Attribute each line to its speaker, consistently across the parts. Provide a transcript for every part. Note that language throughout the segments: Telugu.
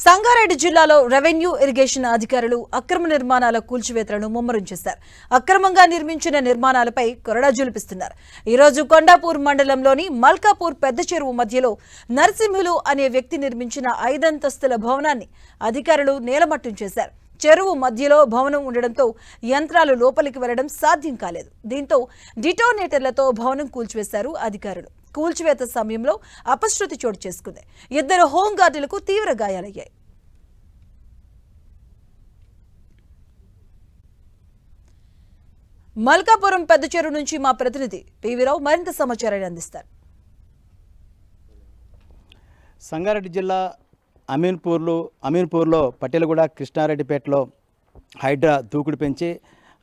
Speaker 1: సంగారెడ్డి జిల్లాలో రెవెన్యూ ఇరిగేషన్ అధికారులు అక్రమ నిర్మాణాల కూల్చివేతలను ముమ్మరం చేశారు. అక్రమంగా నిర్మించిన నిర్మాణాలపై కొరడా జులిపిస్తున్నారు. ఈ రోజు కొండాపూర్ మండలంలోని మల్కాపూర్ పెద్ద చెరువు మధ్యలో నరసింహులు అనే వ్యక్తి నిర్మించిన 5 అంతస్తుల భవనాన్ని అధికారులు నేలమట్టం చేశారు. చెరువు మధ్యలో భవనం ఉండడంతో యంత్రాలు లోపలికి వెళ్లడం సాధ్యం కాలేదు. దీంతో డిటోనేటర్లతో భవనం కూల్చివేశారు అధికారులు. కూల్చివేత సమయంలో అపశృతి చోటు చేసుకుంది. 2 హోంగార్డులకు తీవ్ర గాయాలయ్యాయి. మల్కాపురం పెద్ద చెరువు నుంచి మా ప్రతినిధి పివిరావు మరింత సమాచారాన్ని అందిస్తారు.
Speaker 2: సంగారెడ్డి జిల్లా అమీన్పూర్లో పటేలగూడ కృష్ణారెడ్డిపేటలో హైడ్రా దూకుడు పెంచి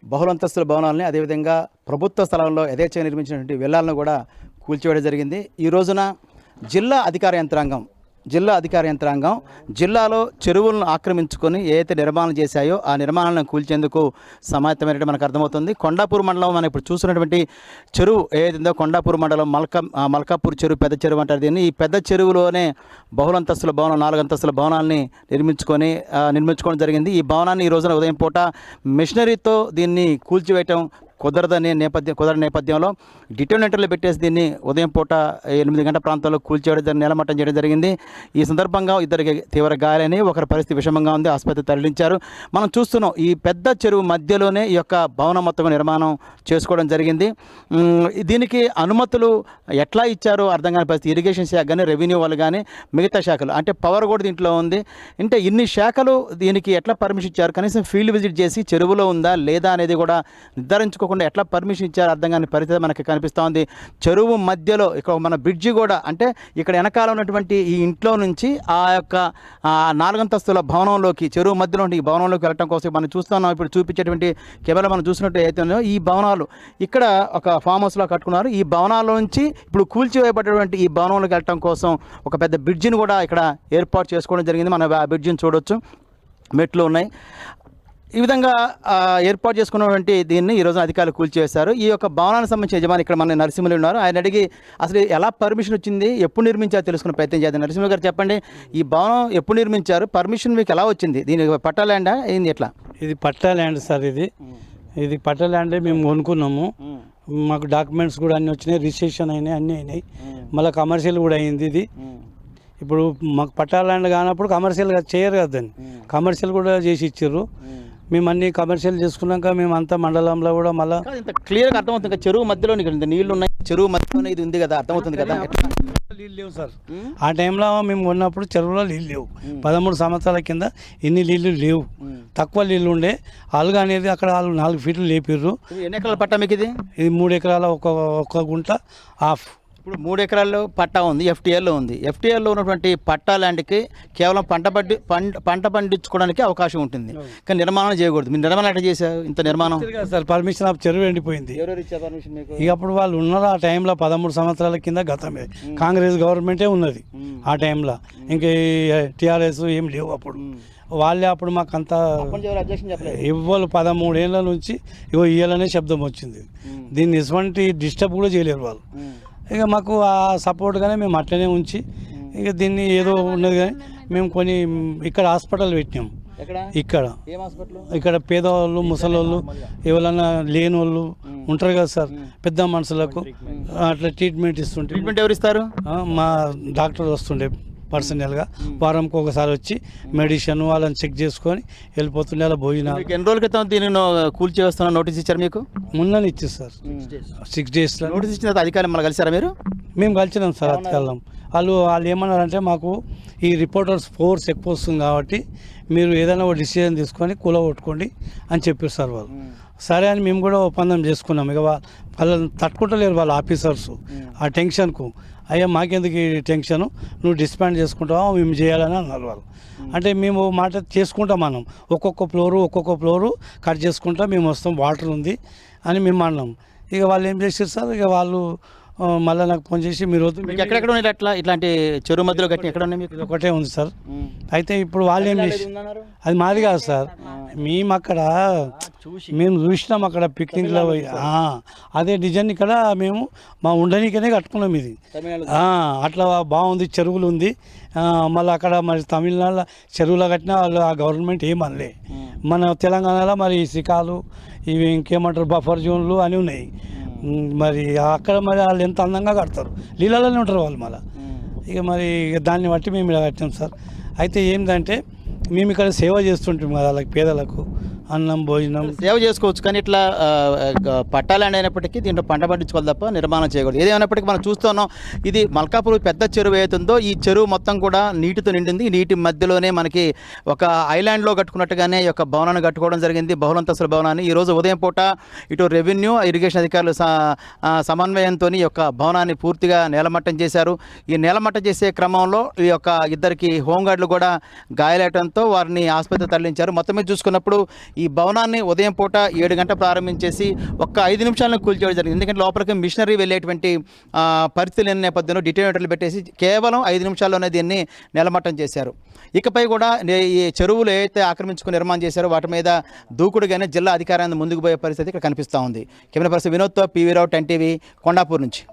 Speaker 2: బహుళంతస్తుల భవనాలని అదేవిధంగా ప్రభుత్వ స్థలంలో యథేచ్ఛగా నిర్మించినటువంటి విల్లాలను కూడా కూల్చివేయడం జరిగింది. ఈ రోజున జిల్లా అధికార యంత్రాంగం జిల్లాలో చెరువులను ఆక్రమించుకొని ఏదైతే నిర్మాణం చేశాయో ఆ నిర్మాణాలను కూల్చేందుకు సమాయత్తమైనట్టు మనకు అర్థమవుతుంది. కొండాపూర్ మండలం మనం ఇప్పుడు చూస్తున్నటువంటి చెరువు ఏదైతుందో కొండాపూర్ మండలం మల్కాపూర్ చెరువు పెద్ద చెరువు అంటారు దీన్ని. ఈ పెద్ద చెరువులోనే బహుళంతస్తుల భవనం 4 అంతస్తుల భవనాల్ని నిర్మించుకోవడం జరిగింది. ఈ భవనాన్ని ఈ రోజున ఉదయం పూట మిషనరీతో దీన్ని కూల్చివేయటం కుదరని నేపథ్యంలో డిటోనేటర్లు పెట్టేసి దీన్ని ఉదయం పూట 8 గంటల ప్రాంతంలో కూల్చేయడం నేలమట్టం చేయడం జరిగింది. ఈ సందర్భంగా ఇద్దరికి తీవ్ర గాయాలని, ఒకరి పరిస్థితి విషమంగా ఉంది, ఆసుపత్రికి తరలించారు. మనం చూస్తున్నాం ఈ పెద్ద చెరువు మధ్యలోనే ఈ యొక్క భవనం మొత్తం నిర్మాణం చేసుకోవడం జరిగింది. దీనికి అనుమతులు ఎట్లా ఇచ్చారో అర్థం కాని పరిస్థితి. ఇరిగేషన్ శాఖ కానీ, రెవెన్యూ వాళ్ళు కానీ, మిగతా శాఖలు అంటే పవర్ కూడా దీంట్లో ఉంది. అంటే ఇన్ని శాఖలు దీనికి ఎట్లా పర్మిషన్ ఇచ్చారు? కనీసం ఫీల్డ్ విజిట్ చేసి చెరువులో ఉందా లేదా అనేది కూడా నిర్ధారించుకో ఎట్లా పర్మిషన్ ఇచ్చారు అర్థం కాని పరిస్థితి మనకి కనిపిస్తూ ఉంది. చెరువు మధ్యలో ఇక్కడ మన బ్రిడ్జి కూడా అంటే ఇక్కడ వెనకాల ఉన్నటువంటి ఈ ఇంట్లో నుంచి ఆ యొక్క 4 అంతస్తుల భవనంలోకి చెరువు మధ్యలో ఈ భవనంలోకి వెళ్ళడం కోసం మనం చూస్తున్నాం. ఇప్పుడు చూపించేటువంటి కెమెరా మనం చూసినట్టు అయితే ఈ భవనాలు ఇక్కడ ఒక ఫామ్ హౌస్లో కట్టుకున్నారు. ఈ భవనాల నుంచి ఇప్పుడు కూల్చివేయబడినటువంటి ఈ భవనంలోకి వెళ్ళడం కోసం ఒక పెద్ద బ్రిడ్జిని కూడా ఇక్కడ ఏర్పాటు చేసుకోవడం జరిగింది. మనం ఆ బ్రిడ్జిని చూడొచ్చు, మెట్లు ఉన్నాయి. ఈ విధంగా ఏర్పాటు చేసుకున్నటువంటి దీన్ని ఈరోజు అధికారులు కూల్చివేశారు. ఈ యొక్క భవనానికి సంబంధించిన యజమాని ఇక్కడ మన నరసింహులు ఉన్నారు. ఆయన అడిగి అసలు ఎలా పర్మిషన్ వచ్చింది, ఎప్పుడు నిర్మించారో తెలుసుకునే ప్రయత్నం చేద్దాం. నరసింహ గారు చెప్పండి, ఈ భవనం ఎప్పుడు నిర్మించారు, పర్మిషన్ మీకు ఎలా వచ్చింది, దీనికి పట్టా ల్యాండా ఏంది ఎట్లా?
Speaker 3: ఇది పట్టా ల్యాండ్ సార్. ఇది పట్టా ల్యాండే మేము కొనుక్కున్నాము. మాకు డాక్యుమెంట్స్ కూడా అన్నీ వచ్చినాయి, రిజిస్ట్రేషన్ అయినాయి, అన్నీ అయినాయి. మళ్ళీ కమర్షియల్ కూడా అయింది. ఇది ఇప్పుడు మాకు పట్టా ల్యాండ్ కానప్పుడు కమర్షియల్గా చేయరు కదా, దాన్ని కమర్షియల్ కూడా చేసి ఇచ్చారు. మేము అన్ని కమర్షియల్ చేసుకున్నాక మేము అంతా మండలంలో కూడా మళ్ళీ
Speaker 2: క్లియర్గా అర్థమవుతుంది. నీళ్ళు మధ్యలో నీళ్ళు ఉన్నాయి, చెరువు మధ్యలో ఇది ఉంది కదా, అర్థమవుతుంది కదా.
Speaker 3: నీళ్ళు లేవు సార్. ఆ టైంలో మేము ఉన్నప్పుడు చెరువులో నీళ్ళు లేవు. 13 సంవత్సరాల కింద ఇన్ని నీళ్ళు లేవు, తక్కువ నీళ్ళు ఉండే. అలుగు అనేది అక్కడ 4 ఫీట్లు లేపిర్రు.
Speaker 2: ఎన్ని ఎకరాల పట్టా మీకు ఇది?
Speaker 3: ఇది 3 ఎకరాల ఒక గుంట హాఫ్.
Speaker 2: ఇప్పుడు 3 ఎకరాల్లో పట్టా ఉంది, ఎఫ్టీఎల్లో ఉంది. ఎఫ్టీఎల్లో ఉన్నటువంటి పట్టా ల్యాండ్కి కేవలం పంట పండించుకోవడానికి అవకాశం ఉంటుంది, కానీ నిర్మాణం చేయకూడదు. మీరు నిర్మాణం ఎట్లా చేశారు? ఇంత నిర్మాణం
Speaker 3: సార్ పర్మిషన్ ఆఫ్ చెరువు ఎండిపోయింది. ఇక అప్పుడు వాళ్ళు ఉన్నారు ఆ టైంలో 13 సంవత్సరాల కింద గతమే కాంగ్రెస్ గవర్నమెంటే ఉన్నది ఆ టైంలో. ఇంకా టీఆర్ఎస్ ఏం లేవు అప్పుడు. వాళ్ళే అప్పుడు మాకు అంతా ఇవ్వాలి 13 ఏళ్ళ నుంచి ఇవ్వాలనే శబ్దం వచ్చింది. దీన్ని ఎటువంటి డిస్టర్బ్ కూడా చేయలేరు వాళ్ళు. ఇక మాకు ఆ సపోర్ట్గానే మేము అట్లనే ఉంచి ఇక దీన్ని ఏదో ఉన్నది. కానీ మేము కొన్ని ఇక్కడ హాస్పిటల్ పెట్టినాం. ఇక్కడ పేదవాళ్ళు, ముసలోళ్ళు, ఎవరైనా లేని వాళ్ళు ఉంటారు కదా సార్, పెద్ద మనుషులకు అట్లా ట్రీట్మెంట్ ఇస్తుంటే.
Speaker 2: ట్రీట్మెంట్ ఎవరు ఇస్తారు?
Speaker 3: మా డాక్టర్ వస్తుండే పర్సనల్గా వారంకి ఒకసారి వచ్చి మెడిసిన్ వాళ్ళని చెక్ చేసుకొని వెళ్ళిపోతుండే. అలా భోజనాలు.
Speaker 2: ఎన్ని రోజుల క్రితం దీనిని కూల్చివేస్తున్న నోటీస్ ఇచ్చారు మీకు?
Speaker 3: ముందని ఇచ్చారు సార్, 6 days
Speaker 2: నోటీస్ ఇచ్చిన అధికారులు మళ్ళీ కలిసారా మీరు?
Speaker 3: మేము కలిసినాం సార్ అధికారులం. వాళ్ళు ఏమన్నారంటే మాకు ఈ రిపోర్టర్స్ ఫోర్స్ ఎక్కువ వస్తుంది కాబట్టి మీరు ఏదైనా ఒక డిసిజన్ తీసుకొని కూలగొట్టుకోండి అని చెప్పారు సార్ వాళ్ళు. సరే అని మేము కూడా ఒప్పందం చేసుకున్నాం. ఇక వాళ్ళని తట్టుకుంటలేరు వాళ్ళ ఆఫీసర్స్ ఆ టెన్షన్కు. అయ్యా మాకెందుకు ఈ టెన్షను, నువ్వు డిస్పాండ్ చేసుకుంటావా, మేము చేయాలని అన్నారు వాళ్ళు. అంటే మేము మాట చేసుకుంటాం, మనం ఒక్కొక్క ఫ్లోరు కట్ చేసుకుంటా మేము వస్తాం, వాటర్ ఉంది అని మేము అన్నాం. ఇక వాళ్ళు ఏం చేశారు సార్, ఇక వాళ్ళు మళ్ళీ నాకు ఫోన్ చేసి మీరు
Speaker 2: ఎక్కడెక్కడ ఉన్నాయి అట్లా ఇట్లాంటి చెరువు మధ్యలో కట్టి ఎక్కడ ఉన్నాయి మీకు?
Speaker 3: ఒకటే ఉంది సార్. అయితే ఇప్పుడు వాళ్ళు ఏం చేసి, అది మాది కాదు సార్, మేము అక్కడ మేము చూసినాం అక్కడ పిక్నిక్లో పోయి అదే డిజైన్ ఇక్కడ మేము మా ఉండనీకనే కట్టుకున్నాం ఇది అట్లా బాగుంది, చెరువులు ఉంది. మళ్ళీ అక్కడ మరి తమిళనాడులో చెరువులో కట్టినా వాళ్ళు ఆ గవర్నమెంట్ ఏమనలే. మన తెలంగాణలో మరి శిఖాలు ఇవి ఇంకేమంటారు బఫర్ జోన్లు అని ఉన్నాయి. మరి అక్కడ మరి వాళ్ళు ఎంత అందంగా కడతారు, నీళ్ళలోనే ఉంటారు వాళ్ళు. మళ్ళీ ఇక మరి దాన్ని బట్టి మేము ఇలా కట్టాం సార్. అయితే ఏంటంటే మేము ఇక్కడ సేవ చేస్తుంటాం కదా వాళ్ళకి, పేదలకు అన్నం భోజనం
Speaker 2: సేవ చేసుకోవచ్చు. కానీ ఇట్లా పట్టాలండి అయినప్పటికీ దీంట్లో పంట పండించుకోవాలి తప్ప నిర్మాణం చేయకూడదు. ఏదేమైనప్పటికీ మనం చూస్తున్నాం, ఇది మల్కాపూర్ పెద్ద చెరువు ఏతుందో ఈ చెరువు మొత్తం కూడా నీటితో నిండింది. ఈ నీటి మధ్యలోనే మనకి ఒక ఐలాండ్లో కట్టుకున్నట్టుగానే ఈ యొక్క భవనాన్ని కట్టుకోవడం జరిగింది, బహుళంతస్తుల భవనాన్ని. ఈరోజు ఉదయం పూట ఇటు రెవెన్యూ ఇరిగేషన్ అధికారులు సమన్వయంతో ఈ యొక్క భవనాన్ని పూర్తిగా నేలమట్టం చేశారు. ఈ నేలమట్టం చేసే క్రమంలో ఈ యొక్క ఇద్దరికి హోంగార్డులు కూడా గాయాలటంతో వారిని ఆసుపత్రి తరలించారు. మొత్తం మీద చూసుకున్నప్పుడు ఈ భవనాన్ని ఉదయం పూట 7 గంటలు ప్రారంభించేసి ఒక్క 5 నిమిషాలను కూల్చేయడం జరిగింది. ఎందుకంటే లోపలికి మిషనరీ వెళ్ళేటువంటి పరిస్థితి లేని నేపథ్యంలో డిటోనేటర్లు పెట్టేసి కేవలం 5 నిమిషాల్లోనే దీన్ని నెలమట్టం చేశారు. ఇకపై కూడా ఈ చెరువులు ఏదైతే ఆక్రమించుకుని నిర్మాణం చేశారో వాటి మీద దూకుడుగానే జిల్లా అధికారాన్ని ముందుకు పోయే పరిస్థితి ఇక్కడ కనిపిస్తూ ఉంది. కెమెరా పర్సన్ వినోద్తో పివి రావు, 10 టీవీ, కొండాపూర్ నుంచి.